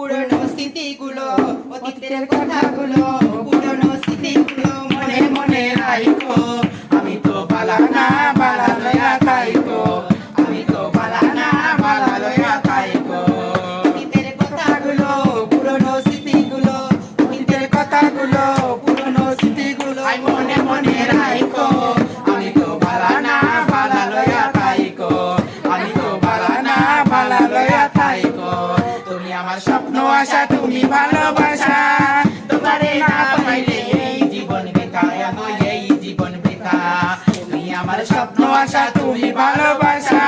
পুরনো স্মৃতিগুলো, অতীতের কথাগুলো, পুরনো স্মৃতিগুলো মনে মনে রাখো। আমি তো বালা না বালা লয়া খাইকো, আমি তো বালা না বালা লয়া খাইকো। অতীতের কথাগুলো, পুরনো স্মৃতিগুলো, অতীতের কথাগুলো, পুরনো স্মৃতিগুলো মনে মনে রাখো। আমি তো বালা না বালা লয়া খাইকো, আমি তো বালা না বালা লয়া খাইকো। তুমি আমার স্বপ্ন আশা, তুমি ভালোবাসা, তোমারে না পাইলে এই জীবন বৃথা, এই জীবন বৃথা। তুমি আমার স্বপ্ন আশা, তুমি ভালোবাসা,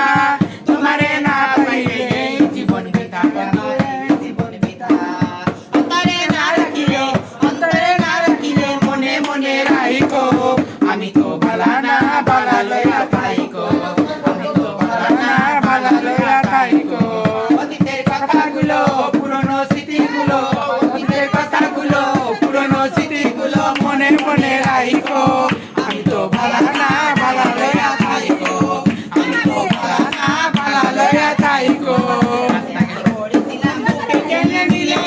তোমারে না পাইলে এই জীবন বৃথা, এই জীবন বৃথা। অন্তরে না রাখিলে, অন্তরে না রাখিলে মনে মনে রাখিকো। আমি তো বালা না বালা লয়া খাইকো, আমি তো বালা না বালা লয়া খাইকো। অতীতের কথাগুলো, পুরনো স্মৃতিগুলো, অতীতের কথাগুলো, পুরনো স্মৃতিগুলো মনে মনে রাখিকো। আমি তো বালা না বালা লয়া খাইকো, আমি তো বালা না বালা লয়া খাইকো। পড়েছিলাম বুকে টেনে নিলে,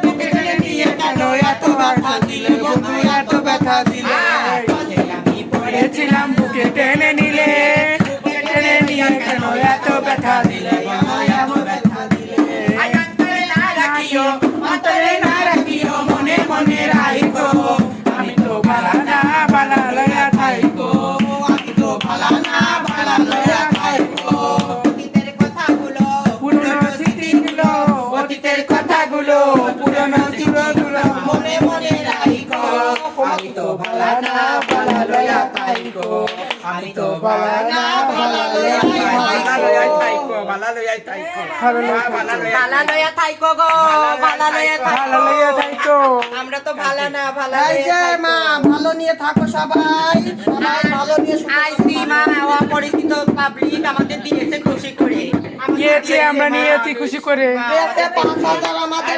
বুকে টেনে নিয়ে কেন এত ব্যথা দিলে, বন্ধু এত ব্যথা দিলে। আমি পড়েছিলাম বুকে টেনে নিলে, বুকে টেনে নিয়ে কেন এত ব্যথা দিলে, বন্ধু এত ব্যথা দিলে। অন্তরে না রাখিও, অন্তরে না রাখিও মনে মনে রাখিকো। আমি তো বালা না বালা লয়া খাইকো, আমি তো বালা না বালা লয়া খাইকো। অতীতের কথাগুলো, পুরনো স্মৃতিগুলো, অতীতের কথাগুলো, পুরনো স্মৃতিগুলো মনে মনে রাখিকো। আমি তো বালা না বালা লয়া খাইকো, আমি তো বালা না বালা লয়া খাইকো। বালা লয়া খাইকো, বালা লয়া খাইকো গো, বালা লয়া খাইকো। আমরা তো ভালো না, ভালো এই যে মা ভালো নিয়ে থাকো সবাই, সবাই ভালো নিয়ে আইসি মা, অপরিচিত পাবলিক আমাদের দিয়েছে খুশি করে, নিয়েছি, আমরা নিয়েছি খুশি করে। 5,000 আমাদের